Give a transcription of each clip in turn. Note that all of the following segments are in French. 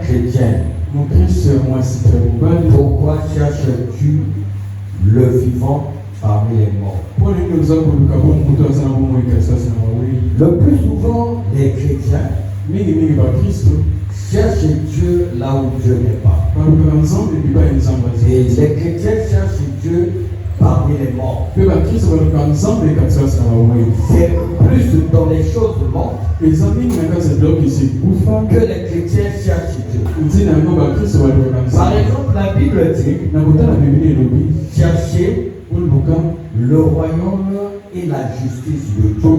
chrétien, pourquoi cherches-tu le vivant parmi les morts? Le plus souvent, les chrétiens cherchent Dieu là où Dieu n'est pas. Et les chrétiens cherchent Dieu parmi les morts. C'est plus dans les choses mortes que les chrétiens cherchent Dieu. Par exemple, la Bible dit cherchez le royaume et la justice de Dieu.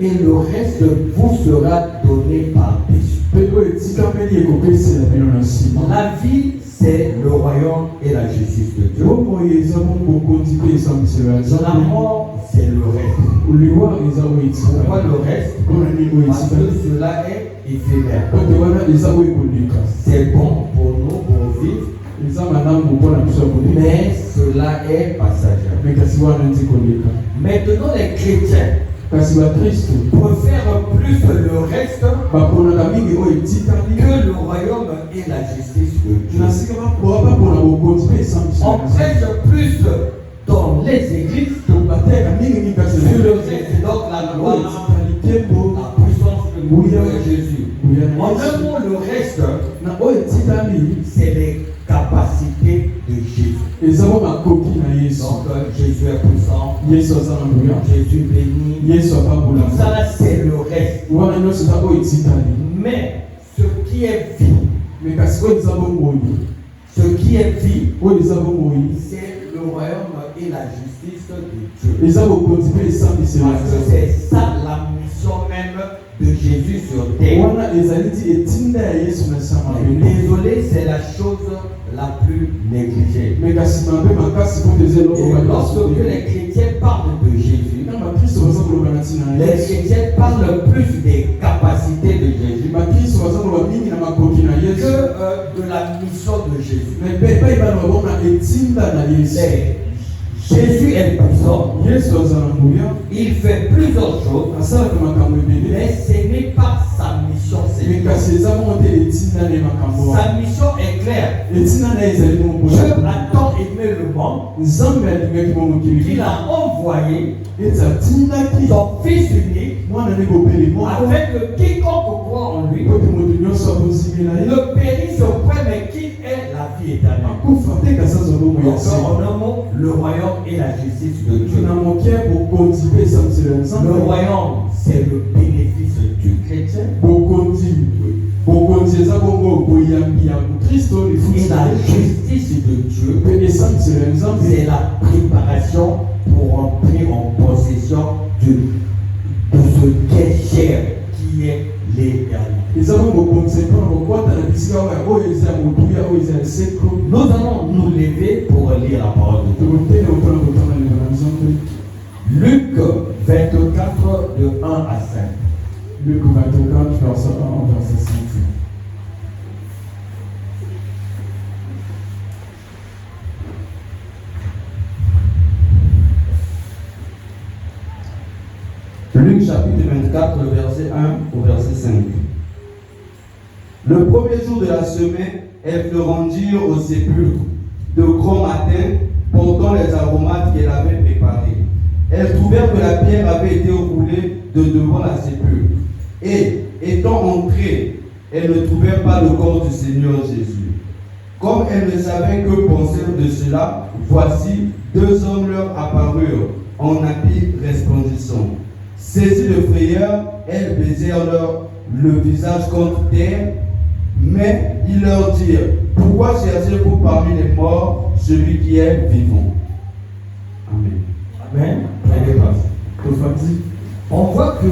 Et le reste vous sera donné par péché. La vie, c'est le royaume et la justice de Dieu. La mort, c'est le reste. Pourquoi le reste? Parce que cela est éphémère. C'est bon pour nous, pour vivre. Mais cela est passager. Maintenant, les chrétiens préfèrent plus le reste que le royaume et la justice de Dieu. On prêche plus dans les églises sur le reste, donc la gloire, la puissance de Jésus. En un mot, le reste, c'est les capacités de Jésus. Donc Jésus est puissant, Jésus béni, tout ça c'est le reste. Mais ce qui est vie, c'est le royaume et la justice de Dieu. Parce que c'est ça la mission même de Jésus sur terre. Désolé, c'est la chose la plus négligée. Et lorsque les chrétiens parlent de Jésus, les chrétiens parlent plus des capacités de Jésus que de la mission de Jésus. Jésus est puissant, il fait plusieurs choses, mais ce n'est pas sa mission. Sa mission est claire. Dieu a tant aimé le monde qu'il a envoyé son Fils unique avec quiconque croit en lui ne périsse auprès, mais qui est la vie éternelle. En un mot, le royaume et la justice de Dieu. Le royaume, c'est le bénéfice du chrétien. Et la justice de Dieu, c'est la préparation pour entrer en possession de ce qui est cher, qui est l'éternité. Nous allons nous lever pour lire la parole de Dieu. Luc 24, de 1 à 5. Luc 24, verset 1 au verset 5. Luc chapitre 24, le verset 1 au verset 5. Le premier jour de la semaine, elles se rendirent au sépulcre de grand matin, portant les aromates qu'elle avait préparés. Elles trouvèrent que la pierre avait été roulée de devant la sépulcre. Et, étant entrées, elles ne trouvèrent pas le corps du Seigneur Jésus. Comme elles ne savaient que penser de cela, voici, deux hommes leur apparurent en habits resplendissants. Saisies de frayeur, elles baisèrent le visage contre terre, mais ils leur dirent: pourquoi cherchez-vous parmi les morts celui qui est vivant? Amen. Amen. On voit que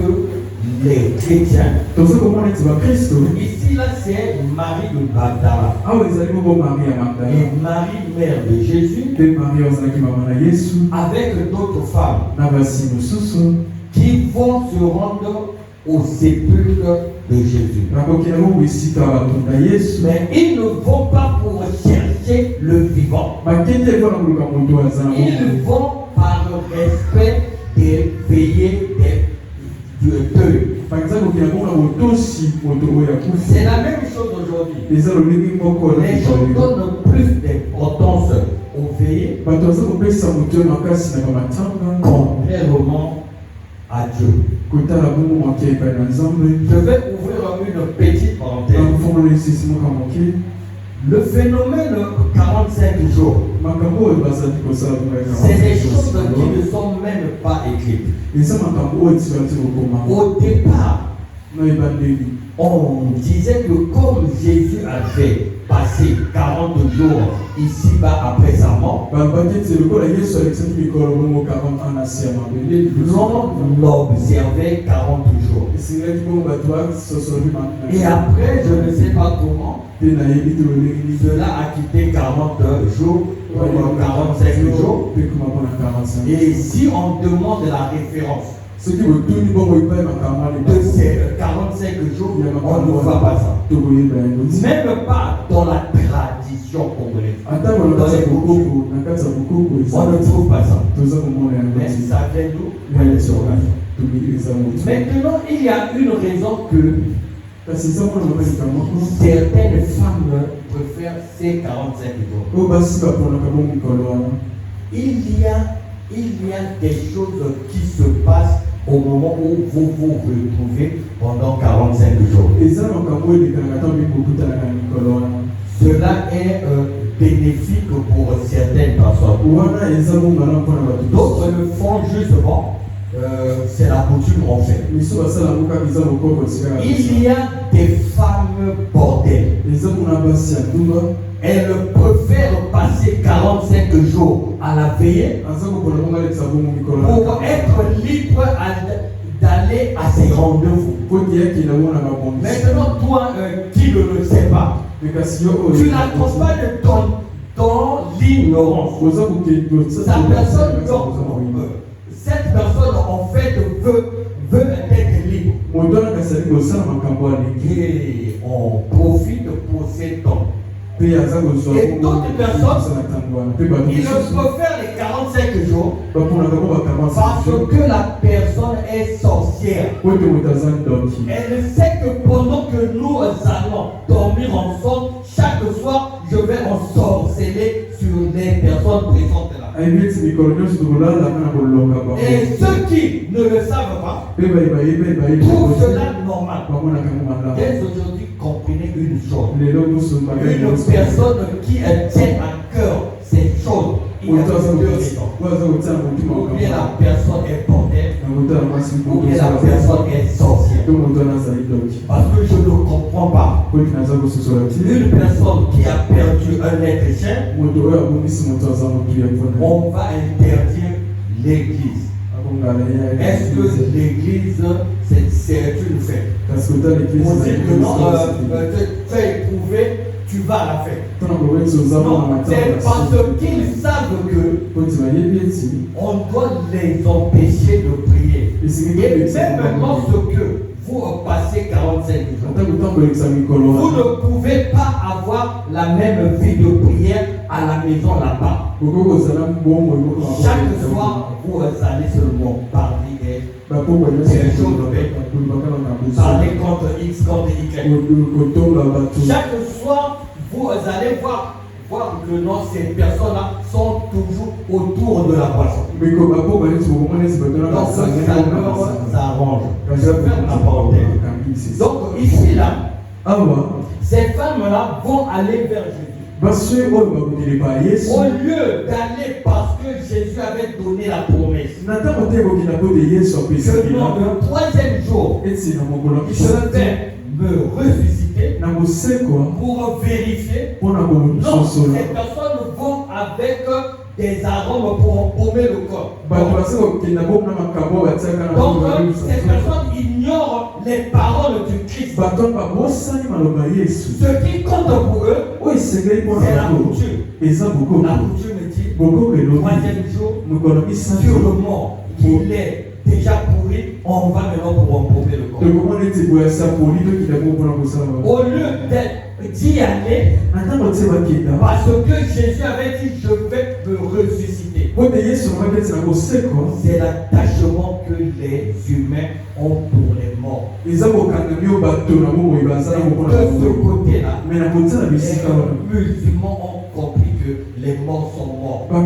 les chrétiens, ici là c'est Marie de Magdala et Marie mère de Jésus avec d'autres femmes qui vont se rendre au sépulcre de Jésus. Mais ils ne vont pas pour chercher le vivant. Ils vont par respect de veiller de Par exemple, il y a un aussi C'est la même chose aujourd'hui. les gens Les gens donnent plus d'importance aux veillées contrairement à Dieu. Je vais ouvrir une petite parenthèse. Le phénomène 45 jours, c'est des choses qui ne sont même pas écrites. Au départ, on disait que comme Jésus avait passé 40 jours ici-bas après sa mort, l'homme l'observait 40 jours. Et après, je ne sais pas comment, cela a quitté 40 jours, 45 jours. Et si on demande la référence de ces 45 jours, on ne voit pas ça. Même pas dans la tradition congolaise. On ne trouve pas ça. Mais ça vient d'où? Maintenant, il y a une raison que certaines femmes préfèrent ces 45 jours. Il y a des choses qui se passent au moment où vous vous retrouvez pendant 45 jours. Cela est bénéfique pour certaines personnes. D'autres le font justement. C'est la coutume en fait. Il y a des femmes bordel. Elles préfèrent passer 45 jours à la veillée pour être libres d'aller à ses rendez-vous. Maintenant, toi qui ne le sais pas, tu l'accompagnes dans l'ignorance. Cette personne en fait veut être libre. Et on profite pour ces temps. Et d'autres personnes, ils préfèrent les 45 jours parce que la personne est sorcière. Elle sait que pendant que nous allons dormir ensemble, chaque soir, je vais ensorceler sur les personnes présentes là. Et ceux qui ne le savent pas trouvent cela normal. Dès aujourd'hui, comprenez une chose. Une personne qui tient à cœur ces choses, il y a deux raisons. Ou bien la personne est bordelle, ou bien la personne est sorcière. Parce que je ne comprends pas. Une personne qui a perdu un être cher, on va interdire l'église. Est-ce que l'église c'est une fête? On dit que non, tu as éprouvé, tu vas à la fête. Non, c'est parce qu'ils savent que on doit les empêcher de prier. Et même lorsque vous passez 45 jours, vous ne pouvez pas avoir la même vie de prière à la maison là-bas. Chaque soir, vous allez seulement parler des choses de paix. Parler contre X, contre Y. Chaque soir, vous allez voir que non, ces personnes-là sont toujours autour de la boisson. Donc ça leur arrange. Je ferme la parenthèse. Donc ici là, ces femmes-là vont aller vers Jésus. Au lieu d'aller parce que Jésus avait donné la promesse que dans le troisième jour, je vais me ressusciter pour vérifier. Non, ces personnes vont avec des arômes pour embaumer le corps. Donc, ces personnes ignorent les paroles du Christ. Ce qui compte pour eux, c'est la coutume. La coutume dit, le troisième jour, sur le mort, qu'il est déjà pourri, on va maintenant pour embaumer le corps. Au lieu d'y aller, parce que Jésus avait dit, je vais me ressusciter. C'est l'attachement que les humains ont pour les morts. De ce côté-là, les musulmans ont compris que les morts sont morts. Mais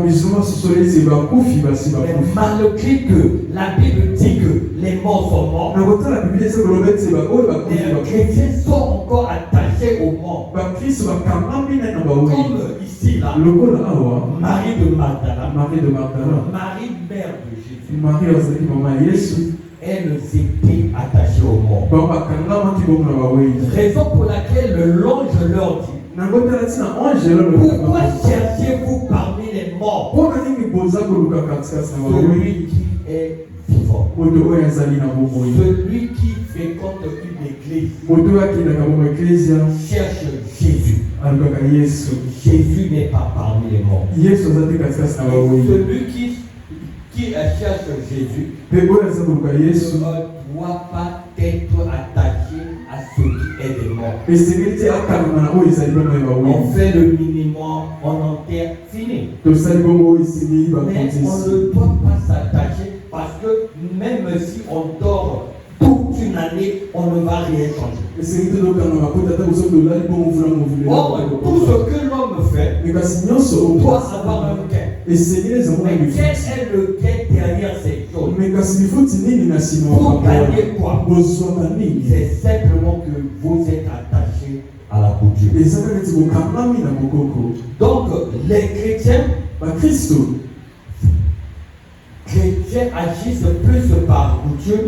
malgré que la Bible dit que les morts sont morts, les chrétiens sont encore attachés aux morts. Comme ici, là, Marie de Magdala, Marie mère de Jésus, elles étaient attachées aux morts. Raison pour laquelle l'ange leur dit: pourquoi cherchez-vous parmi les morts celui qui est vivant, celui qui fréquente une église cherche Jésus. Jésus n'est pas parmi les morts. Celui qui cherche Jésus ne doit pas être attaché à ce qui est des morts. On fait le minimum, on enterre, fini. Mais on ne doit pas s'attacher parce que même si on dort toute une année, on ne va rien changer. Or, tout ce que l'homme fait doit avoir un gain. Mais quel est le gain derrière ces choses? Pour gagner quoi? C'est simplement que vous êtes attaché à la coutume. Donc, les chrétiens agissent plus par coutume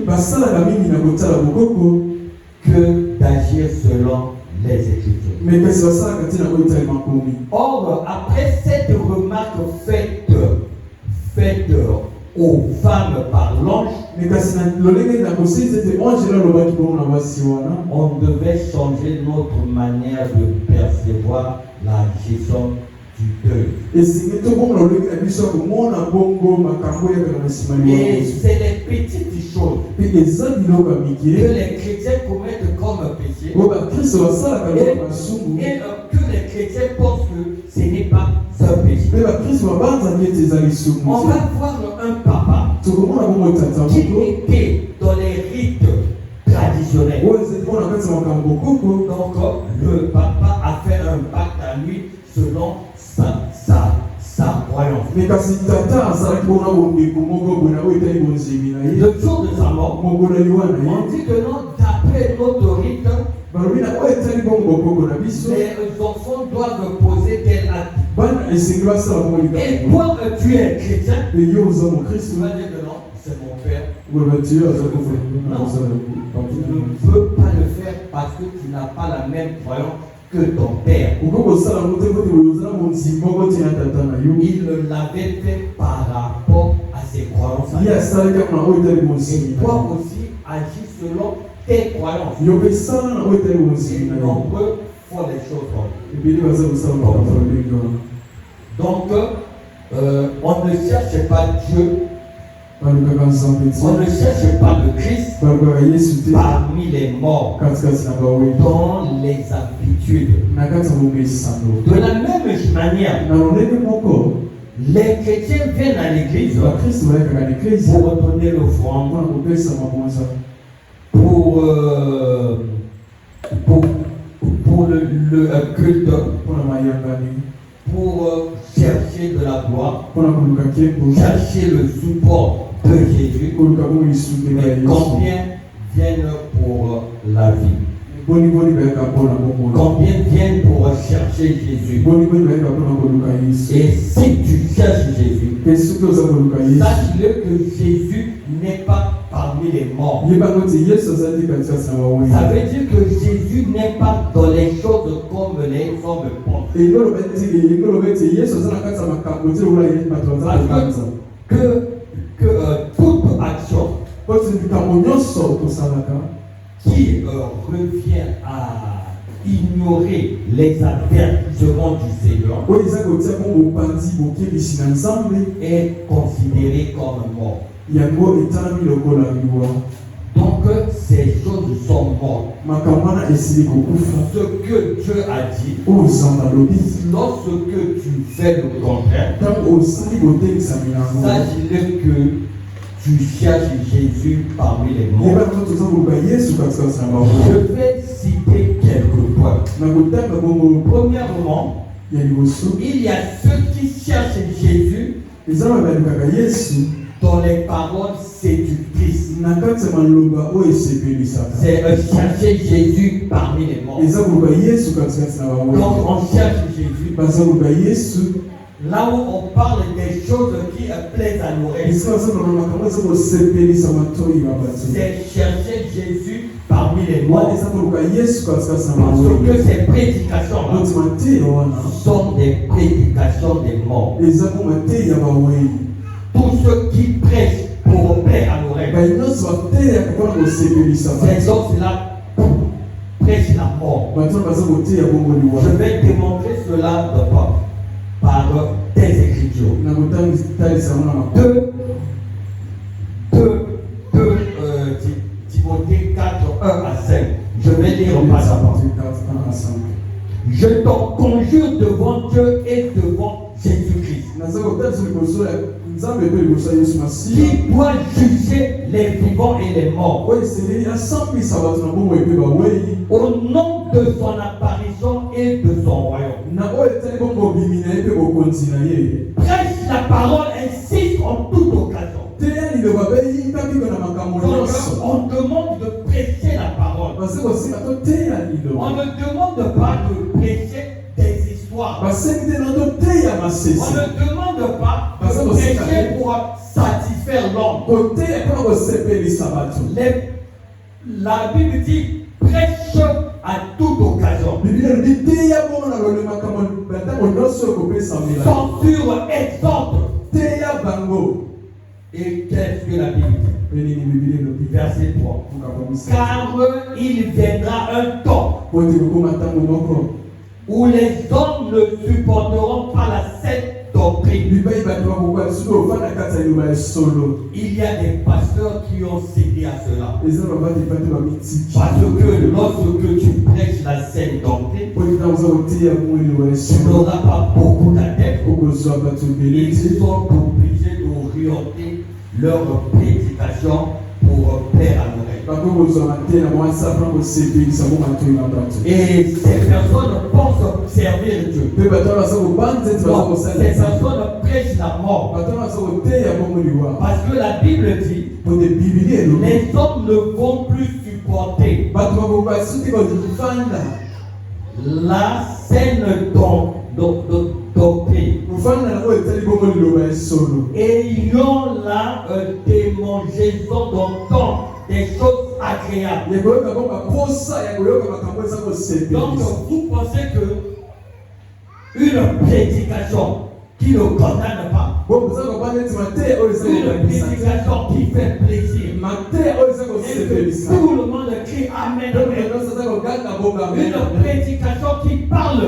que d'agir selon les Écritures. Or, après cette remarque faite aux femmes par l'ange, on devait changer notre manière de percevoir la gestion du deuil. Et c'est les petites choses que les chrétiens commettent comme péché et que les chrétiens pensent que ce n'est pas un péché. On va voir un papa qui était dans les rites traditionnels. Donc le papa a fait un pacte à lui selon sa croyance. Le jour de sa mort, on dit que non, d'après notre rite, les enfants doivent poser tel acte. Et toi, tu es chrétien, tu vas dire que non, c'est mon père. Non, tu ne peux pas le faire parce que tu n'as pas la même croyance que ton père. Il l'avait fait par rapport à ses croyances. Et toi aussi, agis selon tes croyances. Et nombreux font les choses donc, on ne cherche pas Dieu. On ne cherche pas le Christ parmi les morts, dans les habitudes. De la même manière, les chrétiens viennent à l'église pour donner l'offrande, pour le culte, pour chercher de la gloire, chercher le support de Jésus. Mais combien viennent pour la vie? Combien viennent pour chercher Jésus? Et si tu cherches Jésus, sache-le que Jésus n'est pas parmi les morts. Ça veut dire que Jésus n'est pas dans les choses comme les hommes pensent. Que toute action qui revient à ignorer les avertissements du Seigneur est considéré comme mort. Donc que ces choses sont mortes. makambo wana esili kokufa Ce que Dieu a dit, oyo nzambe alobi lorsque tu fais le contraire, ntango osili kotekisami yango sache-le que tu cherches Jésus parmi les morts. yeba kaka toza koluka yesu katikati na bango Je vais citer quelques points. na kotanga bongo Premièrement, ya liboso il y a ceux qui cherchent Jésus eza oyo balukaka yesu dans les paroles séductrices. na kati ya maloba oyo esepelisaka C'est chercher Jésus parmi les morts. eza koluka yesu katikati na Quand bango on cherche Jésus, baza koluka yesu là où on parle des choses qui plaisent à l'oreille, esika baza kolona makambo eza kosepelisa matoi ya bato c'est chercher Jésus parmi les morts. wana eza koluka yesu katikati na Parce bango que ces prédications-là noti mateya wana sont des prédications des morts. eza ko mateya ya bawei Tous ceux qui prêchent pour plaire à l'oreille, bayi nyonso bateyaka mpona kosepelisa ces bato hommes-là prêchent la mort. bato wana baza koteya bongo Je liwana vais démontrer cela par des écritures. na kotalisa ngo na makomi Timothée 4, 1 à 5. Je vais lire pas à pas. Je t'en conjure devant Dieu et devant Jésus-Christ, naza kotalisa liboso ya nzambe mpe liboso ya yesu masiya qui doit juger les vivants et les morts, oyo eseleli asambwisa bato na bongo epe bawei au nom de son apparition et de son royaume. na oyo etali bongo obimi na ye mpe bokonzi na ye Prêche la parole, insiste en toute occasion. teya liloba beyika biko na makambo Donc, nyonso on demande de prêcher la parole. base kosenga toteya On liloba ne demande pas de prêcher des histoires. basengi te na toteya On masese ne demande pas de prêcher pour satisfaire l'homme. koteya mpona kosepelisa bato La Bible dit prêche à toute occasion. biblia elobi teya bongo na lole makambo ntango nyonso ekopesamela Censure, exhorte. teya bango Et qu'est-ce que la Bible dit? mpe nini biblia elobi Verset 3. mokakomisa Car il viendra un temps po te kokóma ntango moko où les hommes ne supporteront pas la saine doctrine. bibai bato bakokoka soki ovanda kati ya liloba ya solo Il y a des pasteurs qui ont cédé à cela. eza babandi pa te bamitiki Parce que lorsque tu prêches la saine doctrine, po te ntango oza koteya bongo liloba ya tu solo n'auras pas beaucoup d'adeptes. okozwa bato ebele Ils te sont obligés d'orienter leur prédication pour plaire à l'oreille. bakokozwa mate na mwasa mpona kosepelisa bo matoi na bato Et ces personnes pensent servir Dieu. mpe bato wana baza kobanza ete baza Donc, ces kosalisa personnes prêchent la mort. bato wana baza koteya bongo liwa Parce que la Bible dit, po te biblia elobi les hommes ne vont plus supporter bato bakokoka soki kovanda la saine doctrine. kovanda na oyo etali bongo liloba ya solo Ayons là une démangeaison d'entendre des choses agréables. ya koyoka bongo baposa ya koyoka makambo eza Donc kosepelisa vous pensez que une prédication qui ne condamne pas, bongo oza kobanda ete mateya oyo eza une kobakisa te prédication qui fait plaisir, mateya oyo eza et que kosepelisa tout le monde crie Amen, donc Amen. nyonso aza koganga bongo amen Une prédication qui parle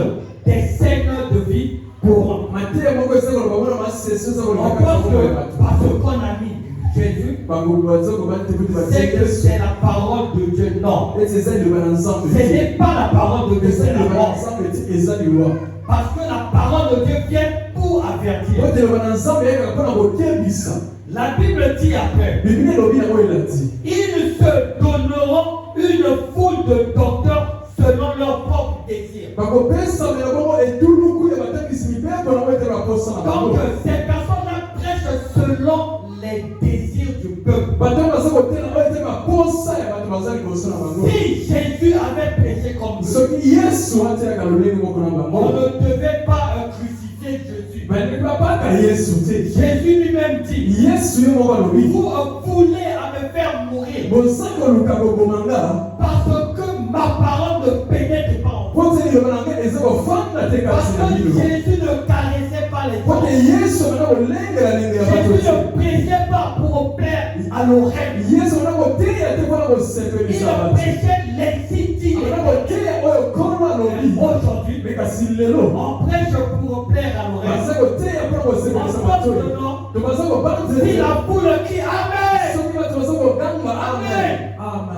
des scènes de vie courantes. mateya moko eza koloba bona masese eza On kolobaka pense bongo ya que bato parce qu'on a mis Jésus, bango baza kobanda te kuti c'est batie que yesu c'est la parole de Dieu. Non. ete eza liloba na nzambe Ce n'est pas la parole de Dieu, eza c'est la liloba na mort. nzambe te eza liwa Parce que la parole de Dieu vient pour avertir. ote liloba na nzambe eyaka mpona kokebisa La Bible dit après, biblia elobi yango elati ils se donneront une foule de docteurs selon leur propre désir. bakopesamela bongo etuluku ya batangisi mibeko nango ete bakosana Donc bango ces personnes-là prêchent selon les désirs du peuple. bato baza kotela oyo ete baposa ya bato baza liboso na bango Si Jésus avait prêché comme eux, soki yesu atiaka lolenge moko na on bango ne devait pas crucifier Jésus. bandeki bapaka yesu te Jésus lui-même dit, yesu ye moko alobi vous voulez à me faire mourir boza koluka koboma nga parce que ma parole ne pénètre pas en vous. po te liloba na nga eza kofanda te Parce kasi na que bino Jésus ne caressait pas les po te gens. yesu amana kolengela lenge ya bato Jésus te ne prêchait pas pour plaire à l'oreille. yesu amana koteya te mpona Il kosepelisa bato prêchait l'excité. amana koteya oyo kono alobi Aujourd'hui, me kasi lelo on prêche pour plaire à l'oreille. baza koteya mpona kosepelisa bato oyo to baza kobanza Si la foule crie Amen, soki bato baza koganga Amen. amen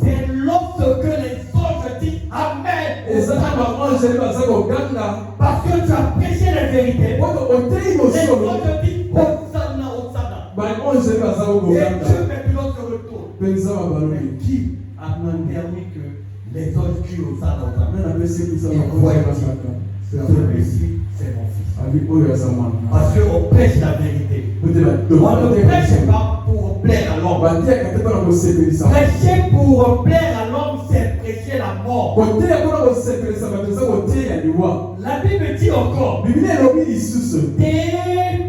C'est lorsque les anges disent Amen. Parce que tu as prêché la vérité. Les anges disent Hosanna, Hosanna. Et Dieu maintenant se retourne. Mais qui a permis que les anges crient Hosanna, Hosanna? Celui-ci, c'est mon fils. Parce qu'on prêche la vérité. On ne prêche pas pour plaire à l'homme. Prêcher pour plaire à l'homme, c'est prêcher la mort. La Bible dit encore,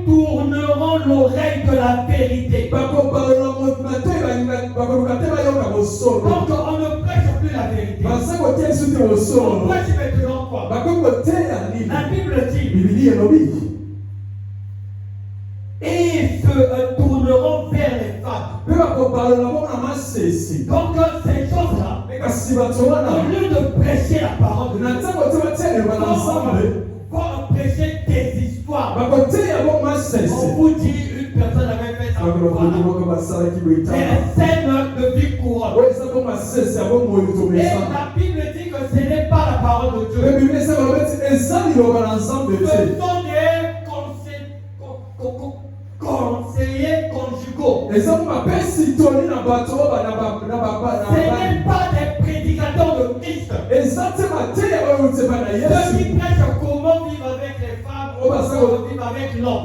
détourneront l'oreille de la vérité. Donc on ne prêche plus la vérité. On prêche maintenant quoi? La Bible dit, et se tourneront vers les femmes. Donc ces choses-là, au lieu de prêcher la parole de Dieu, vont prêcher des histoires. On vous dit une personne avait fait ça. C'est scène de vie couronne. Et la Bible dit que ce n'est pas la parole de Dieu. Ce sont des conseillers conjugaux. Ce n'est pas des prédicateurs de Christ. Ceux qui prêchent comment vivre avec les femmes, comment vivre avec l'homme.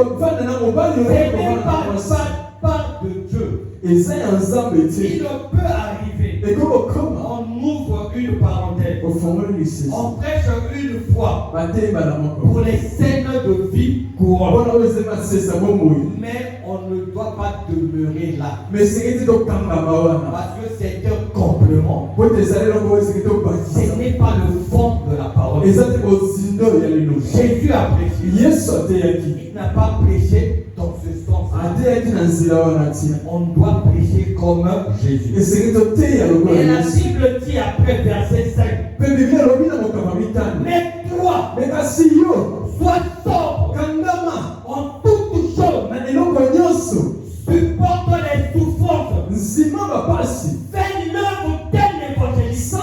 Ce n'est pas de Dieu. Il peut arriver. On ouvre une parenthèse. On prêche une fois pour les scènes de vie couronne. Mais on ne doit pas demeurer là. Parce que c'est un complément. Ce n'est pas le fond de la parole. Jésus a prêché. Il n'a pas prêché dans ce sens. On doit prêcher comme Jésus. Et la Bible dit après verset 5. Mais toi, sois sobre en toutes choses. Supporte les souffrances. Fais l'œuvre d'un évangéliste.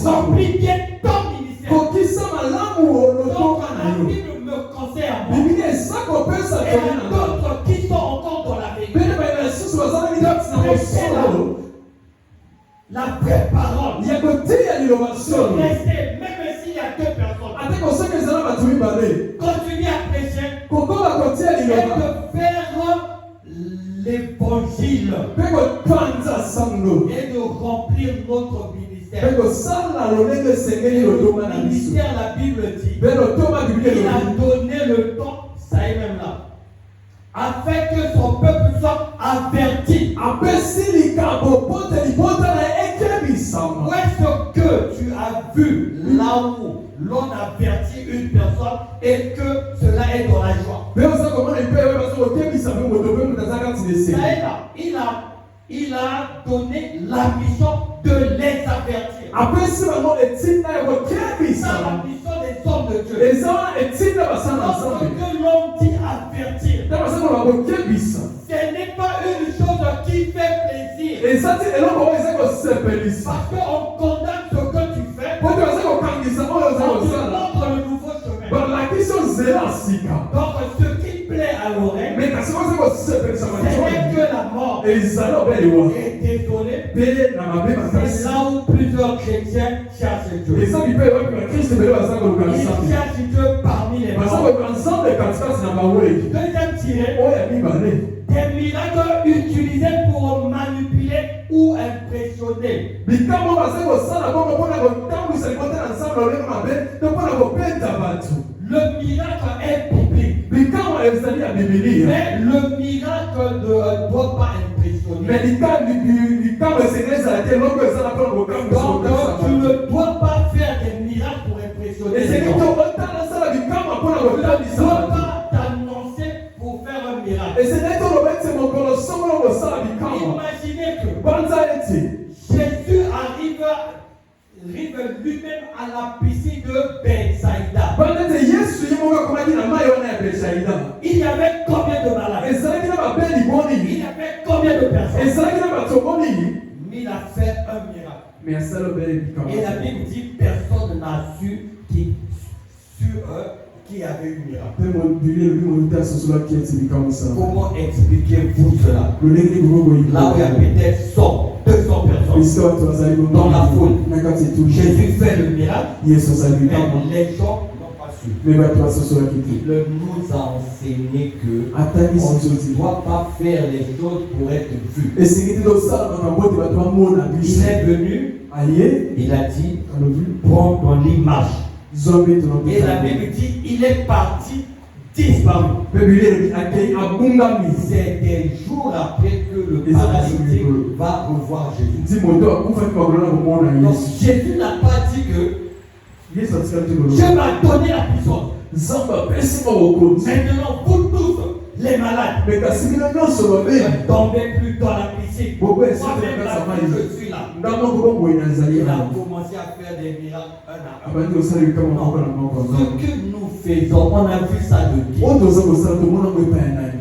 Remplis bien ton ministère. Donc la Bible me conseille à moi. Et à d'autres qui sont encore dans la vérité. La vraie parole. Restez, même s'il y a deux personnes. Continuez à prêcher. Et de faire l'évangile. Et de remplir notre ministère. Le ministère, la Bible dit, il a donné le temps, ça est même là, afin que son peuple soit averti. Où est-ce que tu as vu là où l'on avertit une personne et que cela est dans la joie? Ça est là. Il a donné la mission de les avertir. C'est la mission des hommes de Dieu. Lorsque l'homme dit avertir, ce n'est pas une chose qui fait plaisir. Parce qu'on condamne ce que tu fais. On te montre le nouveau chemin. Donc ce qui plaît à l'oreille, ce n'est que la mort. Et désolé, c'est là où plusieurs chrétiens cherchent Dieu. Ils cherchent Dieu parmi les morts. Deuxième tiré, des miracles utilisés pour manipuler ou impressionner. Le miracle est biblique. Mais le miracle ne doit pas impressionner. Donc tu ne dois pas faire des miracles pour impressionner. Tu ne dois pas t'annoncer pour faire un miracle. Imaginez que Jésus arrive lui-même à la piscine de Bethsaïda. Il y avait combien de malades? Il y avait combien de personnes? Mais il a fait un miracle. Mais asala obele bikama. Et la Bible dit personne n'a su qui avait eu miracle. Pe mo biblia elobi moto asosola ki eti bikama osala. Comment expliquez-vous cela? Lolenge bobo boyi. Là où il y a peut-être 100, 200 personnes Esika watu wazali bobo. dans la foule. Nakati etu. Jésus fait le miracle, Yesu asala bikama. mais les gens n'ont pas su. Me bato basosola ki te. Il nous a enseigné que Atani on sozoti. ne doit pas faire les choses pour être vu. Esiki te osala makambo te bato bamona Il biso. est venu, Aye. il a dit, Alobi. prends ton lit, marche. Zombe tono. Et la Bible dit, il est parti, disparu. Pe biblia elobi akei abungami. C'est des jours après que le Et ça, paralytique c'est va revoir Jésus. Ndi moto akufaki bakolona komona Donc Yesu. Jésus n'a pas dit que Yesu atikali te koloba. Dieu m'a donné la puissance. Nzambe apesi bokonzi. Maintenant, vous tous, les malades, Me kasi bino nyonso babeli. ne tombez plus dans la piscine. Beaucoup de Moi-même, choses la dans vie, sa je suis là. Ndambo ko boye na nzali Il a ya. commencé à faire des miracles un à un. Abandi osala bikama moko na moko. Ce que nous faisons, on a vu ça de Dieu. Oyo toza kosala tomona ngo epai ya nani.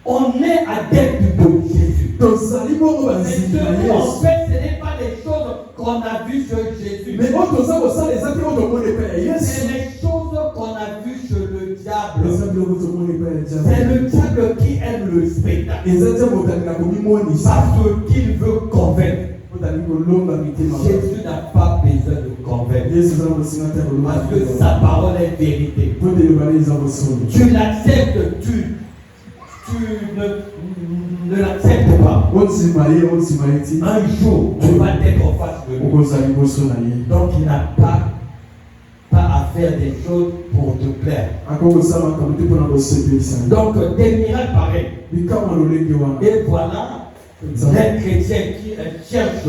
On est adepte de Jésus. Tozali bongo Mais banziki ce na que en Yesu. fait, ce n'est pas les choses qu'on a vues sur Jésus. Mais oyo toza kosala eza te oyo tomona epai ya C'est Yesu. les choses qu'on a vues chez le diable. Eza biloko tomona epai ya C'est Diable. le diable qui aime le spectacle. Eza te motangi na komimonisa. Parce qu'il veut convaincre. Otali kolomba mitema. Jésus n'a pas besoin de convaincre. Yesu eza na kosinga te kolomba. Parce que sa parole est vérité. Po te lebala eza kosolo. Tu l'acceptes, tu ne l'acceptes pas. Otima ye otima eti. Un jour, tu vas être en face de lui. Okozala liboso na ye. Donc il n'a pas à faire des choses pour te plaire. Akokosala makambo te mpona kosepelisa. Donc des miracles pareils. Bikama lolenge wana. Et voilà les chrétiens qui cherchent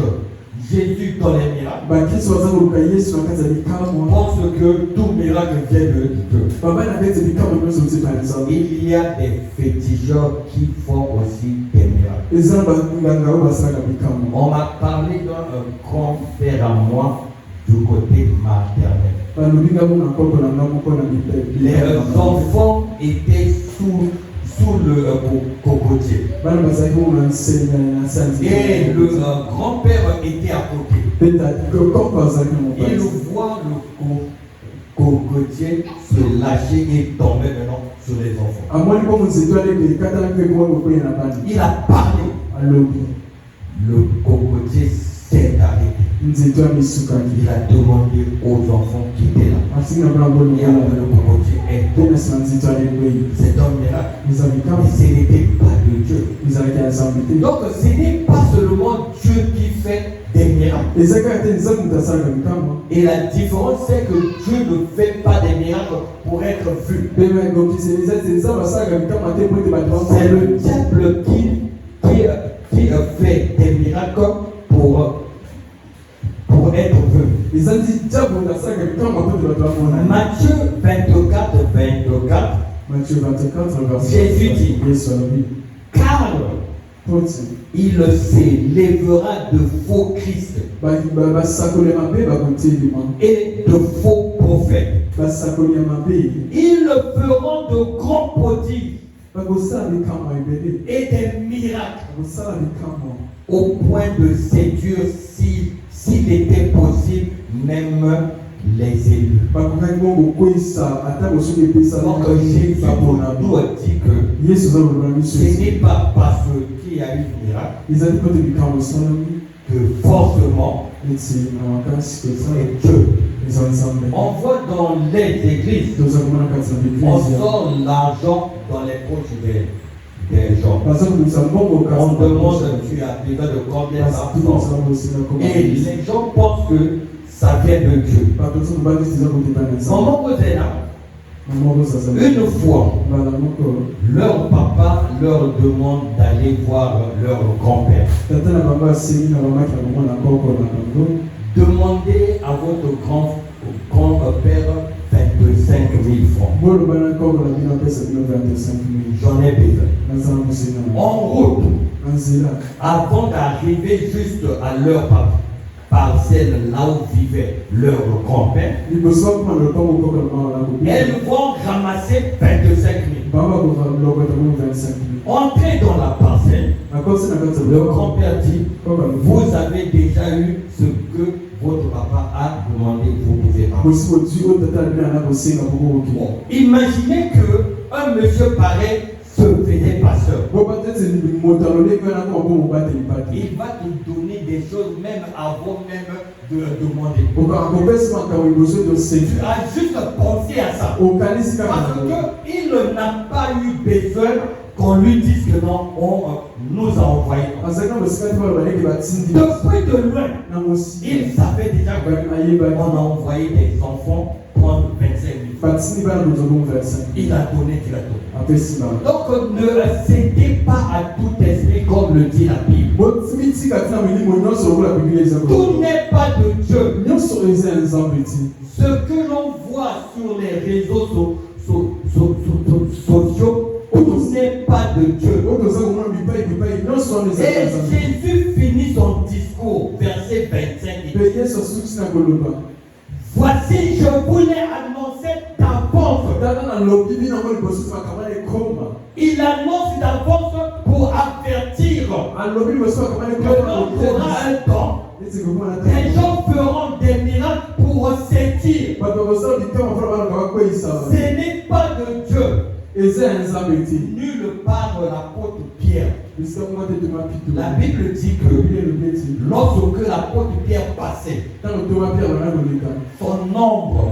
Jésus dans les miracles. Bakristo baza koluka Yesu na kati ya bikamwa. Pense que tout miracle vient de Dieu. Baba na kati ya bikamwa nyonso oti na Nzambe. Il y a des féticheurs qui font aussi des miracles. Eza na banganga oyo basalaka bikamwa. On m'a parlé d'un grand frère à moi du côté maternel. Balobi nga mona nkoko na nga moko na Les enfants étaient sous le cocotier. bana bazalaki komona nseli na sanzi. Et le grand-père était à côté. Peta koko bazalaki na Il mobali. voit le cocotier se lâcher et tomber maintenant sur les enfants. amoni mpo nzete aleke ekatala mpe komona kokwenya na bana. Il a parlé. Alobi Le cocotier s'est arrêté. nzete amisukaki. Il a demandé aux enfants qui étaient là. asingi na bana bolo Et après le cocotier est mpe tombé. na nsima nzete alekwei. C'est un miracle. eza bikamwa Mais ce n'était pas de Dieu. ezalaki ya Nzambe te. Donc ce n'est pas seulement Dieu qui fait des miracles. eza kaka te nzambe moto asalaka bikamwa. Et la différence c'est que Dieu ne fait pas des miracles pour être vu. mpe ekokisi eza te nzambe asalaka bikamwa te mpo ete bato C'est le diable qui fait des miracles pour être vu. eza nti diable moto asalaka bikamwa mpo ete bato bamona. Matthieu 24. Matthieu 24 verset Jésus dit, Yesu alobi car poti il s'élèvera de faux Christ basakoli ya mabe bakotelema et de faux prophètes. basakoli ya mabe Ils feront de grands prodiges bakosala bikamwa ebele et des miracles bakosala bikamwa au point de séduire, s'il était possible, même les élus. bakokaki bongo kokweyisa ata bosoki epesa Donc Jésus bapona nous a dit que Yesu aza koloba biso ce n'est pas parce qu'il y a eu miracle ezali mpo te bikamwa esalami que forcément eti na makasi tosala c'est Dieu. eza Nzambe. On voit dans les églises, toza komona kati na on beglise sort l'argent dans les poches des gens. baza kobimisa mbongo On kasi demande tu as besoin de combien kasi d'argent. tozala kosenga Et les gens pensent que ça vient de Dieu. bato nyonso babisi eza koteka na Nzambe. Maman Rosena, Mama kozazala une fois, mbala moko leur papa leur demande d'aller voir leur grand-père. tata na bango asengi na bamaki na bango na koko na bango Demandez à votre grand-père 25 000 francs. boloba na koko na bino apesa bino 25 000. J'en ai besoin. nazala mosenga En route, na nzela avant d'arriver juste à leur papa, parcelle là où vivait leur grand-père. Elles vont ramasser 25 000. Entrez dans la parcelle. Le grand-père dit, vous avez déjà eu ce que votre papa a demandé, vous pouvez pas. Bon, imaginez qu'un monsieur pareil se faisait pasteur. Il va te donner des choses même avant même de le demander. Tu as juste pensé à ça. Parce qu'il n'a pas eu besoin qu'on lui dise que non, on nous a envoyé. Depuis de loin, il savait déjà qu'on a envoyé des enfants prendre 25 000. Il a donné. Donc ne cédez pas à tout esprit comme le dit la Bible. Tout n'est pas de Dieu. Ce que l'on voit sur les réseaux sociaux, tout n'est pas de Dieu. Et Jésus finit son discours, verset 25. Voici, je voulais annoncer d'avance. Il annonce d'avance pour avertir que l'on aura un temps. Les gens feront des miracles pour sentir. Ce n'est pas de Dieu. Nulle part l'apôtre Pierre. La Bible dit que lorsque l'apôtre Pierre passait, son ombre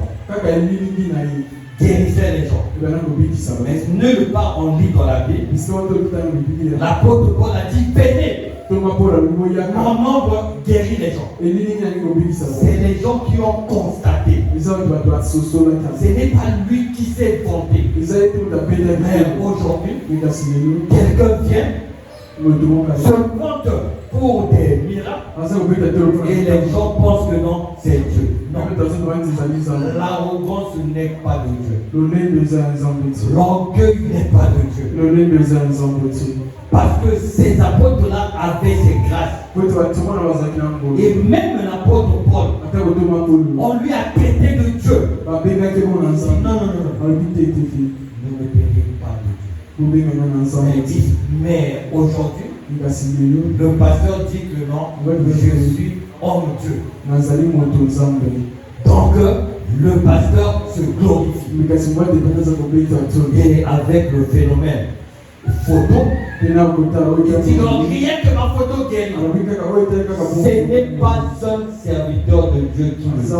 guérissait les gens. Mais nulle part on lit dans la Bible. L'apôtre Paul a dit, venez. Mon ombre guérit les gens. C'est les gens qui ont constaté. Ce n'est pas lui qui s'est vanté. Mais aujourd'hui, quelqu'un vient, se compte pour des miracles, et les gens pensent que non, c'est Dieu. Non. L'arrogance n'est pas de Dieu. L'orgueil n'est pas de Dieu. Parce que ces apôtres-là avaient ces grâces. Et même l'apôtre Paul, on lui a traité de Dieu. Non. Ne me traitez pas de Dieu. Mais aujourd'hui, le pasteur dit que non, je suis homme Dieu. Donc le pasteur se glorifie. Et avec le phénomène photo, il dit non, rien que ma photo guérit. Ce n'est pas un serviteur de Dieu qui le dit.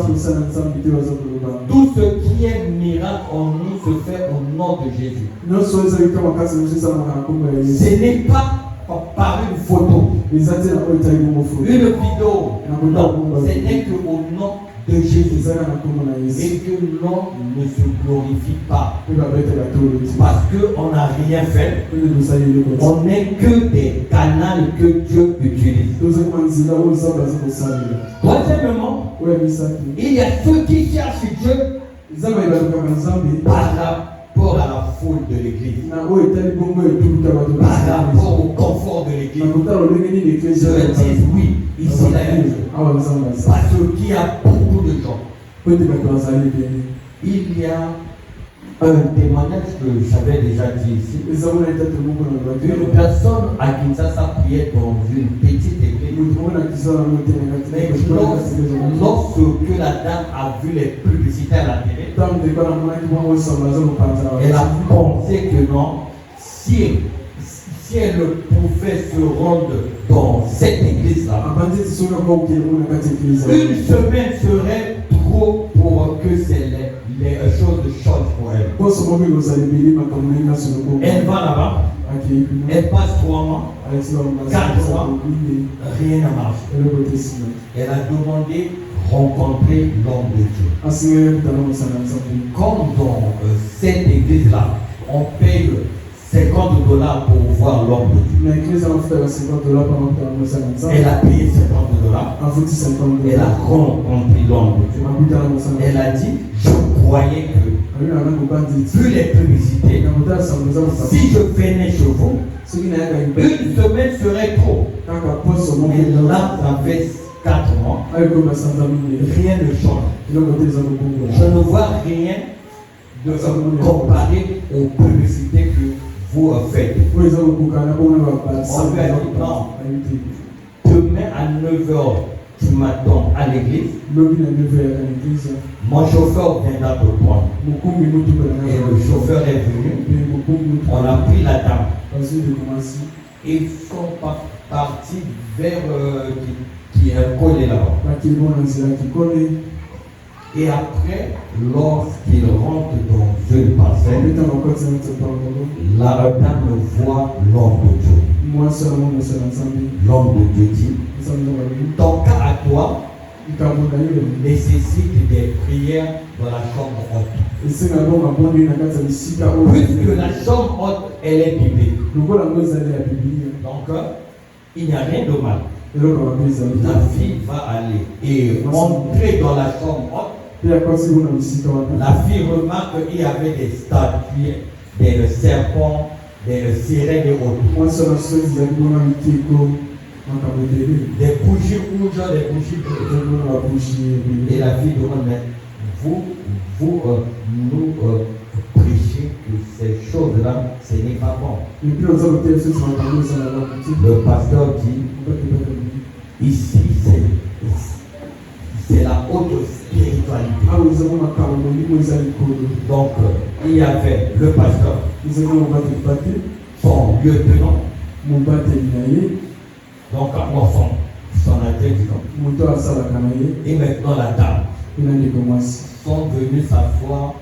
Tout ce qui est miracle en nous se fait au nom de Jésus. Ce n'est pas par une photo, une vidéo. Non, ce n'est qu'au nom de Jésus. Et que l'on ne se glorifie pas. Parce qu'on n'a rien fait. On n'est que des canaux que Dieu utilise. Troisièmement, il y a ceux qui cherchent Dieu par rapport à la foule de l'église, par rapport au confort de l'église. Ils disent oui, ici là, parce qu'il y a beaucoup de gens. Il y a un témoignage que j'avais déjà dit ici. Une personne à Kinshasa priait dans une petite église. Mais lorsque la dame a vu les publicités à la télé, elle a pensé que non, si elle pouvait se rendre dans cette église-là, une semaine serait trop pour que les choses changent pour elle. Elle va là-bas, elle passe 3 mois, 4 mois, rien n'a marché. Elle a demandé rencontrer l'homme de Dieu. Comme dans cette église-là, on paye $50 pour voir l'homme de Dieu. Elle a payé $50. Elle a rencontré l'homme de Dieu. Elle a dit, je croyais que, vu les publicités, si je venais chez vous, une semaine serait trop. Et là, ça fait 4 mois, ayeko basanza mingi rien ne change. eloko te eza kokongola Je ne vois rien de comparé aux publicités que vous faites. oyo eza kokokana mpona On lui a dit non. Demain à 9h, tu m'attends à l'église. lobi na 9 ya l'église Mon chauffeur viendra te prendre. mokumbi motuka Et le chauffeur est venu. mpe mokumbi On a pris la dame. bazwi de commencer Ils sont partis vers qui est collé là-bas. bakili na nzela kikole Et après, lorsqu'ils rentrent dans une parcelle, beta bakoti na tsepangolo la dame voit l'homme de Dieu. mwasi yango mosala nzambe L'homme de Dieu dit, nzambe na balobi ton cas à toi likambo na yo nécessite des prières dans la chambre haute. esenga longa mpondo na kati ya bisika oyo Puisque la chambre haute, elle est biblique. lokola ngo ezali ya biblia Donc, il n'y a rien de mal. eloko mabe ezali La fille va aller et entrer dans la chambre haute. mpe akwasi kuna bisika wana La fille remarque qu'il y avait des statues, des serpents, des sirènes et autres. mwasi wana so ezali mpona mikeko makambo ebele Des bougies rouges, des bougies bleues. ezali mpona babushi Et ebele la fille demande, mais vous nous prêchez que ces choses-là, ce n'est pas bon. epui oza koteya sosi makambo ezalaka kuti Le pasteur dit, ici, c'est la haute spiritualité. awa ezango makambo molimo eza likolo Donc, il y avait le pasteur, ezali mobateli bate son lieutenant, mobateli na ye donc son adjudant, moto asalaka na ye et maintenant la dame, mpe na ndeko mwasi sont venus s'asseoir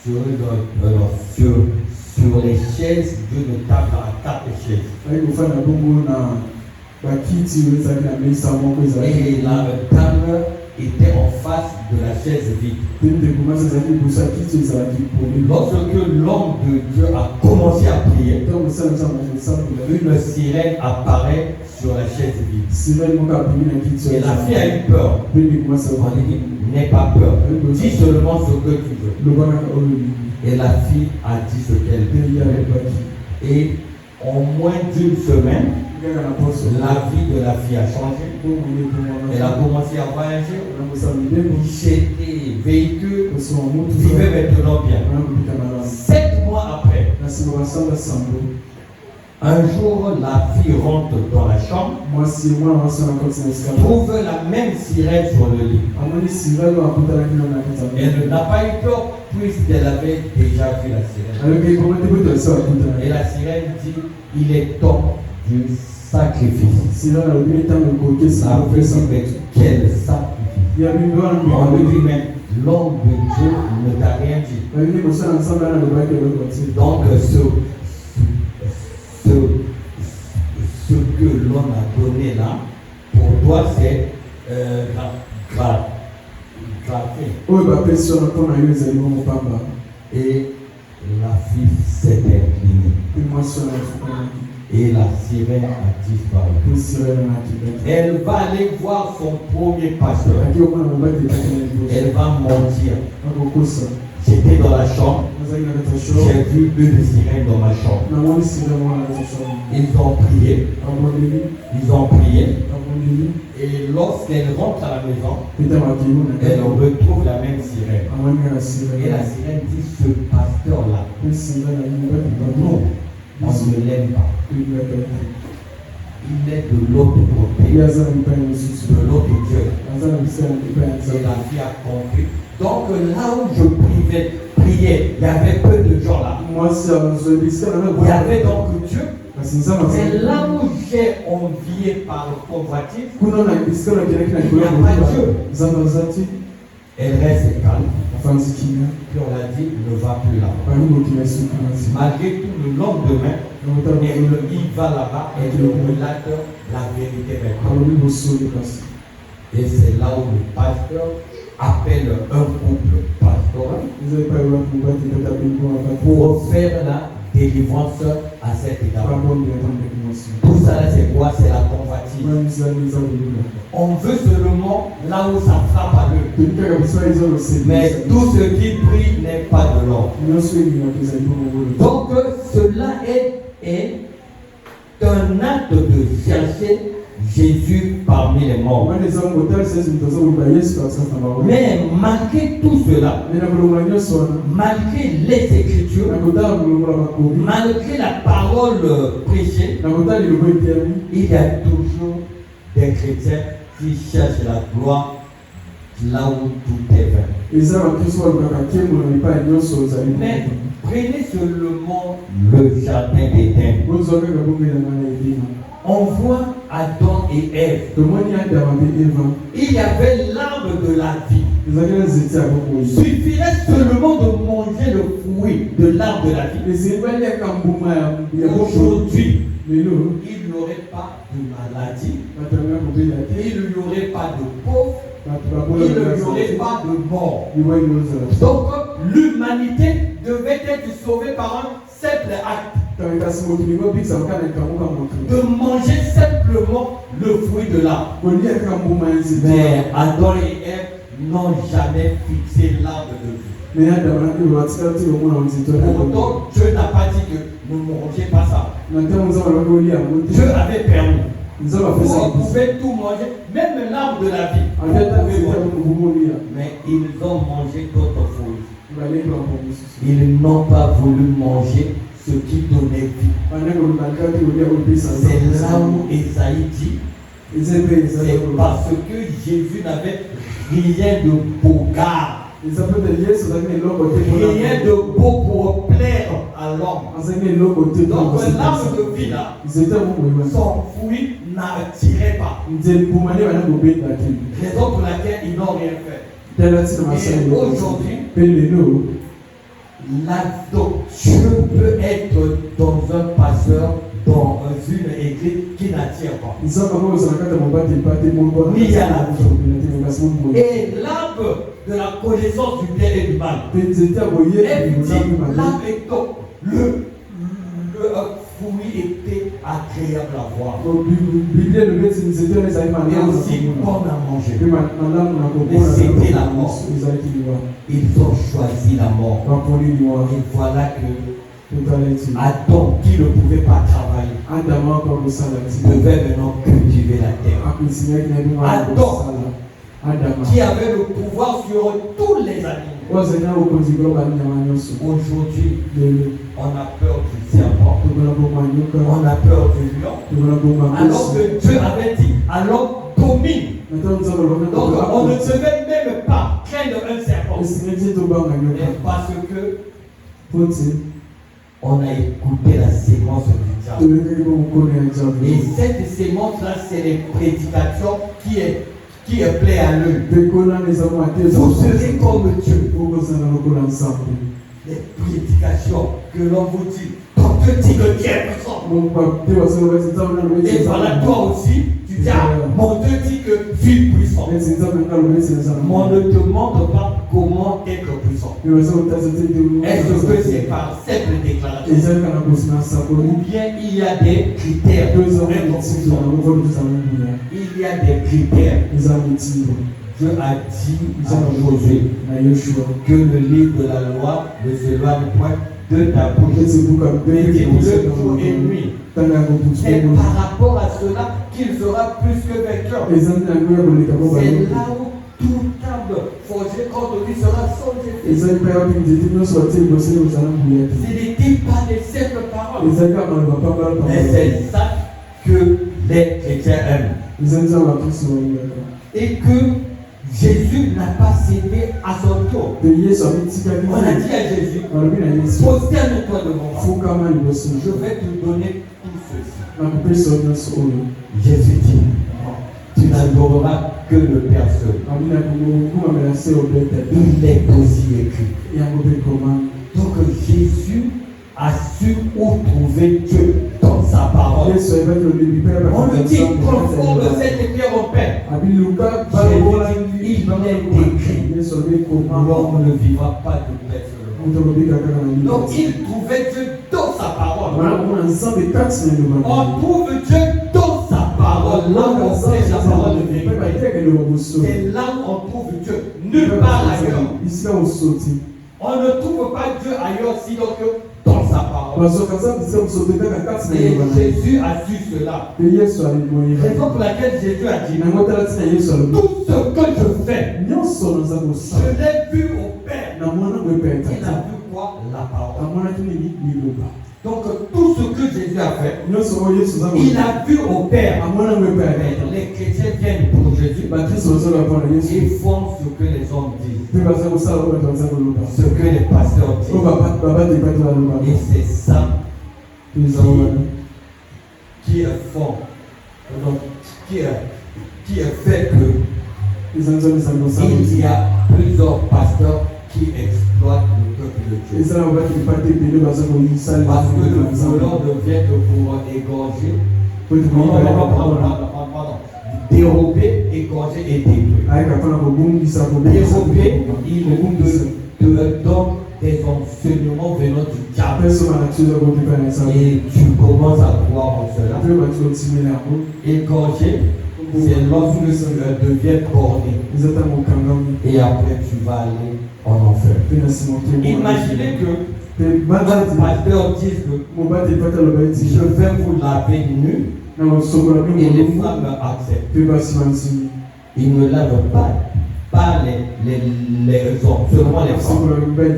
sur les chaises d'une table à 4 chaises. ali kofanda bongo na bakiti oyo ezali na mesa moko ezali Et la dame était en face de la chaise vide. mpe ndeko mwasi ezali liboso ya kiti oyo ezalaki poli Lorsque l'homme de Dieu a commencé à prier, ntango mosala nzambe akosambela une sirène apparaît sur la chaise vide. sirene moko apemi na kiti Et oyo la fille a eu peur. mpe ndeko mwasi On lui dit, n'aie pas peur. Dis seulement ce que tu veux. lobakaka oyo olingi Et la fille a dit ce qu'elle mpe ye veut. alobaki Et en moins d'une semaine, kaka na poso la vie de la fille a changé. bongo ndeko Elle a mwana commencé à voyager. na kosala mibembo Chez des véhicules, kosoa motuka vivait maintenant bien. wana kopika malamu 7 mois après, na nsima basala sango un jour, la fille rentre dans la chambre, mwasi mwana mwasi wana koti na esika trouve la même sirène sur le lit. amoni sirene oyo akutanaki na na kati ya Elle n'a pas eu peur puisqu'elle avait déjà vu la sirène. alobi bongo te kuta esi akutana Et la sirène dit, il est temps du sacrifice. sirene alobi ntango ekokesa La fille kopesa dit, mais quel sacrifice? ya bimbi wana On lui dit, mbi mais l'homme de Dieu ne t'a rien dit. balingi kosala nzambe wana alobaki eloko te Donc, ce que l'on a donné là, pour toi, c'est gravé. oyo bapesi wana mpona yo ezali ngo mopamba Et la fille s'est inclinée. mpe mwasi wana afukamaki Et la sirène a disparu. mpe sirene wana akendaki Elle va aller voir son premier pasteur. aki omona mobaki ekaki na liboso Elle va mentir. akokosa J'étais dans la chambre. nazali na kati ya shor J'ai vu une sirène dans ma chambre. namoni sirene wana na kati ya shor Ils ont prié. abondeli Ils ont prié. abondeli Et lorsqu'elle rentre à la maison, peta makilo na elle retrouve la même sirène. amoni kaka Et sirene la sirène dit, ce pasteur-là, mpe sirene mobaki non, pano on ne l'aime pas. ebakaki Il est de l'autre ye côté, aza na epai mosusu de l'autre Dieu. aza na bisala na epai ya Et nzambe la fille a compris. Donc là où je priais, il y avait peu de gens là. mwasi azwa bisika na Il y avait donc Dieu. kasi nzambe C'est là où j'ai envié par le convoitise. kuna na bisika na kelaki na likolo ya Il y a pas motuka Dieu. nzambe aza te Elle reste calme. afanzi kimia Puis on l'a dit, ne va plus là. bali mokili esuki na nsima Malgré tout, le lendemain, nakotala il va là-bas et il relate la vérité maintenant. alobi bosoli kasi Et c'est là où le pasteur appelle un couple pastoral eza epai wana mobaki tata bengo abaki pour faire la délivrance à cet égard. bambondela ta ndeko mwasi Tout ça là, c'est quoi? C'est la convoitise. wana misala eza kolula On veut seulement là où ça frappe à l'œil. toyi kaka bisala eza loseli Mais tout ce qui prie n'est pas de l'ordre. nyonso elingaka ezali bomongolo Donc cela est un acte de chercher Jésus parmi les morts. Mais malgré tout cela, malgré les Écritures, malgré la parole prêchée, il y a toujours des chrétiens qui cherchent la gloire là où tout est vain. Mais prenez seulement le jardin d'Éden. On voit Adam et Ève. Il y avait l'arbre de la vie. Il suffirait seulement de manger le fruit de l'arbre de la vie. Aujourd'hui, il n'y aurait pas de maladie. Il n'y aurait pas de pauvres. Il n'y aurait pas de mort. Donc, l'humanité devait être sauvée par un simple acte. De manger simplement le fruit de l'arbre. Mais Adam et Ève n'ont jamais fixé l'arbre de vie. Pourtant, Dieu n'a pas dit que ne mangez pas ça. Dieu avait permis. Vous pouvez tout manger, même l'arbre de la vie. Mais ils ont mangé d'autres fruits. Ils n'ont pas voulu manger ce qui donnait vie. C'est là où Esaïe dit, c'est parce que Jésus n'avait rien de bogard, rien de beau pour plaire à l'homme. Donc l'arbre de vie là, son fruit n'attirait pas. Raison pour laquelle ils n'ont rien fait. Et aujourd'hui, Dieu peut être dans un pasteur, dans une église qui n'attire pas. Il y a la vie. Et l'arbre de la connaissance du bien et du mal. L'arbre est donc le fruit était agréable à voir. Et aussi bon à manger. Mais c'était la mort. Ils ont choisi la mort. Et voilà que Adam, qui ne pouvait pas travailler, devait maintenant cultiver la terre. Adam, qui avait le pouvoir sur tous les animaux. Aujourd'hui, on a peur du serpent, on a peur du lion, alors que Dieu avait dit, alors domine. Donc on ne devait même pas craindre un serpent. Parce que on a écouté la sémence du diable. Et cette sémence-là, c'est les prédications qui est plaît à l'œil. Vous serez comme Dieu. Les prédications que l'on vous dit. Ton Dieu dit que Dieu est puissant. Et voilà, toi aussi, tu dis, mon Dieu dit que je suis puissant. Mais on ne te demande pas comment être puissant. Est-ce que c'est par simple déclaration? Ou bien il y a des critères pour être puissant? Il y a des critères. Dieu a dit à Josué que le livre de la loi ne s'éloigne point de ta bouche. Médite-le jour et nuit. C'est par rapport à cela qu'il sera plus que vainqueur. C'est là où tout arbre forgé contre lui sera sans effet. Ce n'était pas des simples paroles. Mais c'est ça que les chrétiens aiment. Et que Jésus n'a pas cédé à son tour. On a dit à Jésus, prosterne-toi devant moi. Je vais te donner tout ceci. Jésus dit, tu n'adoreras que le Père seul. Il est aussi écrit. Donc Jésus a su où trouver Dieu dans sa parole. On le dit conforme cette pierre au pain. Il est écrit, l'homme ne vivra pas de paix seulement. Donc il trouvait Dieu dans sa parole. On trouve Dieu dans sa parole. Là où on prêche la parole de Dieu. C'est là où on trouve Dieu. Nulle part ailleurs. On ne trouve pas Dieu ailleurs sinon que dans sa parole. Et Jésus a su cela. Raison pour laquelle Jésus a dit, tout ce que je fais, je l'ai vu au Père. Il a vu quoi? La parole. Donc tout ce que Jésus a fait, il a vu au Père. Les chrétiens viennent pour Jésus et font ce que les hommes disent, ce que les pasteurs disent. Et c'est ça qui font, qui fait que il y a plusieurs pasteurs qui exploitent le peuple de Dieu. Parce que le voleur devient pour égorger, dérober, égorger et détruire. Dérober, il te donne des enseignements venant du diable. Et tu commences à croire en cela. Égorger, c'est lorsque tu deviens borné. Et après tu vas aller en enfer. Imaginez que un pasteur dise que je vais vous laver nu et les femmes acceptent. Il ne lave pas les hommes, seulement les femmes. Mais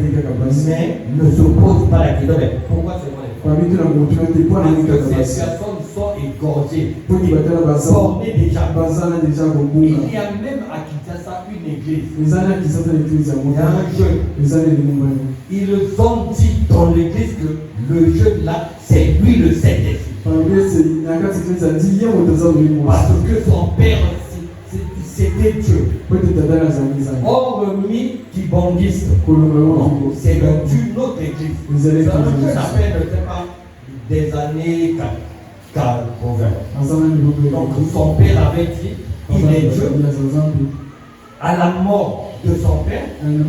ne se pose pas la question, mais pourquoi seulement les femmes? Parce que ces personnes sont égorgées, bornées déjà. Il y a même à Kinshasa une église. Il y a un jeune. Ils ont dit dans l'église que le jeune là, c'est lui le Saint-Esprit. Parce que son père, c'était Dieu. Hormis Kibongiste, c'est une autre église. C'est un jeune appelle, je ne sais pas, des années 80. Donc son père avait dit, il est Dieu. À la mort de son père, on a dit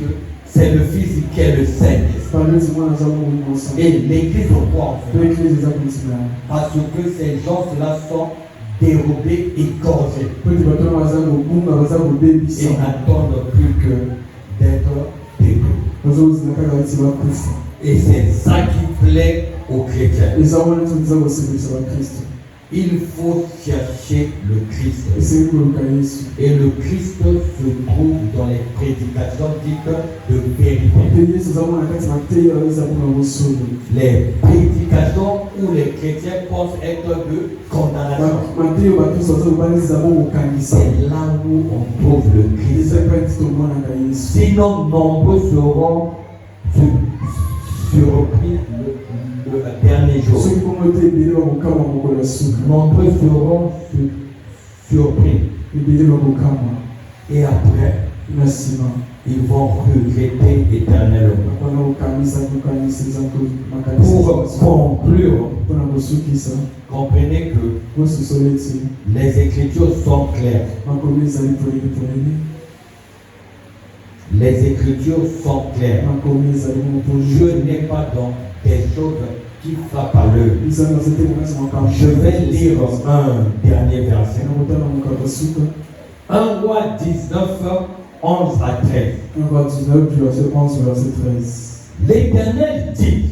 que c'est le Fils qui est le Saint-Esprit. Et l'église croit en fait. Parce que ces gens-là sont dérobés, égorgés. Et n'attendent plus que d'être détruits. Et c'est ça qui plaît aux chrétiens. Il faut chercher le Christ. Et le Christ se trouve dans les prédications dites de vérité. Les prédications où les chrétiens pensent être de condamnation. C'est là où on trouve le Christ. Sinon, nombreux seront surpris le dernier jour. Nombreux seront surpris. Et après, ils vont regretter éternellement. Pour conclure, comprenez que les Écritures sont claires. Les Écritures sont claires. Je n'ai pas dans des choses qui frappent à l'œil. Je vais lire un dernier verset. 1 Roi 19, 11 à 13. L'Éternel dit,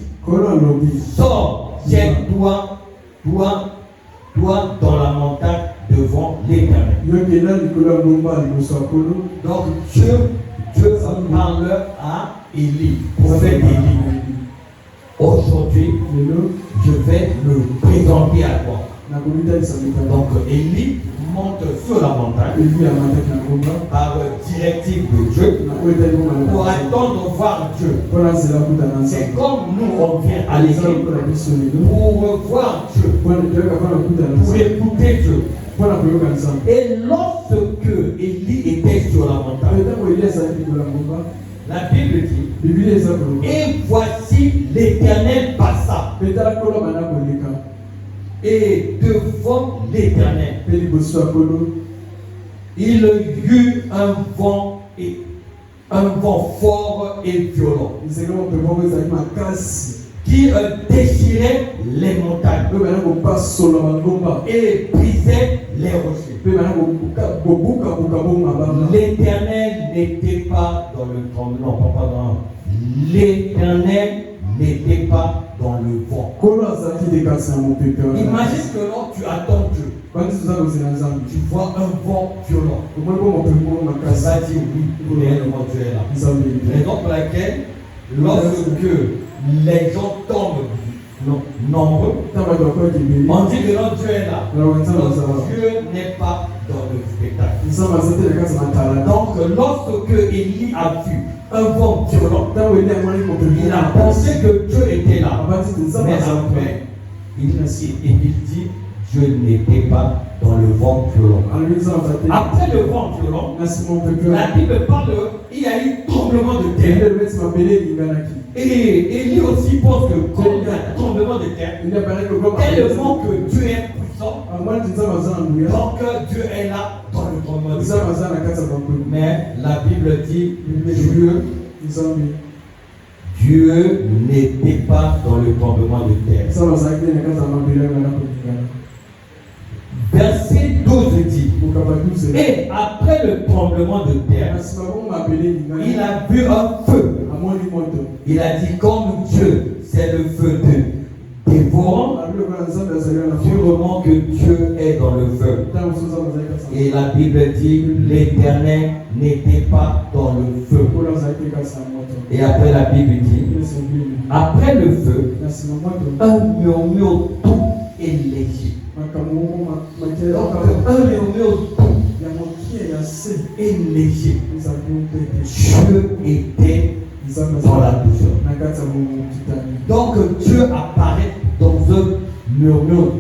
sors, tiens-toi dans la montagne devant l'Éternel. Donc Dieu parle à Élie, prophète Élie. Aujourd'hui, je vais me présenter à toi. Donc Élie monte sur la montagne par directive de Dieu pour attendre voir Dieu. C'est comme nous on vient à l'église pour voir Dieu, pour écouter Dieu. Et lorsque Élie était sur la montagne, la Bible dit, et voici l'Éternel passa. Et devant l'Éternel, il y eut un vent fort et violent qui déchirait les montagnes et brisait les rochers. L'Éternel n'était pas dans le tremblement. L'Éternel n'était pas dans le vent. Imagine que là, tu attends Dieu. Tu vois un vent violent. Tu vas dire oui, réellement Dieu est là. Raison pour laquelle, lorsque les gens tombent nombreux, on dit que non, Dieu est là. Donc, Dieu n'est pas dans le spectacle. Donc, lorsque Élie a vu un vent violent, il a pensé que Dieu était là. Mais après, il dit Dieu n'était pas dans le vent violent. Après le vent violent, la Bible parle, il y a eu tremblement de terre. Et Élie aussi pense que quand il y a un tremblement de terre, tellement que Dieu est puissant, donc Dieu est là dans le tremblement de terre. Mais la Bible dit Dieu n'était pas dans le tremblement de terre. Verset 12 dit, et après le tremblement de terre, il a vu un feu. Il a dit, comme Dieu, c'est le feu de dévorant, sûrement que Dieu est dans le feu. Et la Bible dit, l'Éternel n'était pas dans le feu. Et après la Bible dit, après le feu, un murmure doux et léger. Donc un murmure et léger. Dieu était dans la douceur. Donc Dieu apparaît dans un murmure.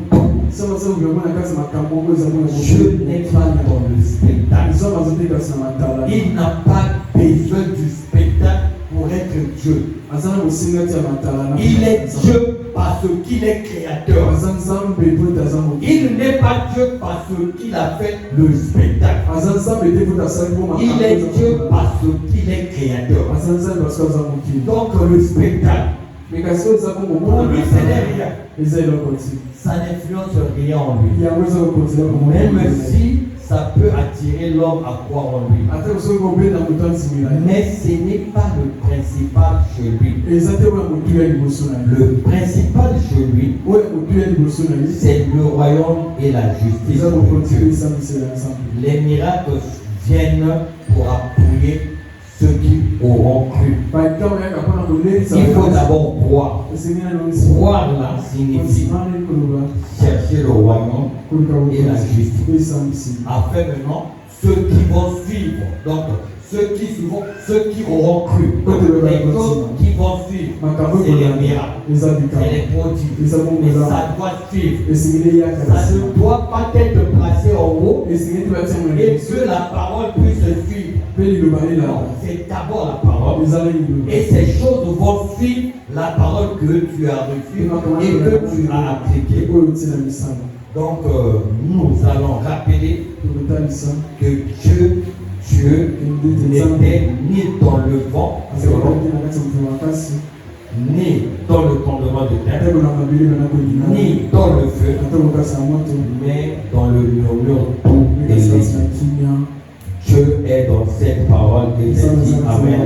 Dieu n'est pas dans le spectacle. Il n'a pas besoin du spectacle pour être Dieu. Il est Dieu parce qu'il est créateur. Il n'est pas Dieu parce qu'il a fait le spectacle. Il est Dieu parce qu'il est créateur. Donc le spectacle, pour lui, ce n'est rien. Ça n'influence rien en lui. Même si ça peut attirer l'homme à croire en lui. Mais ce n'est pas le principal chez lui. Le principal chez lui, c'est le royaume et la justice de Dieu. Les miracles viennent pour appuyer ceux qui auront cru. Il faut d'abord croire. Croire là signifie chercher le royaume et la justice. Après maintenant, ceux qui vont suivre, donc ceux qui auront cru, les autres qui vont suivre, c'est les miracles, c'est les prodiges. Mais ça doit suivre. Ça ne doit pas être placé en haut et que la parole puisse suivre. Non, c'est d'abord la parole. Et ces choses vont suivre la parole que tu as reçue et que tu as appliquée. Donc, nous allons rappeler que Dieu n'était ni dans le vent, ni dans le tremblement de terre, ni dans le feu, mais dans le murmure doux et léger. Dieu est dans cette parole et c'est dit Amen.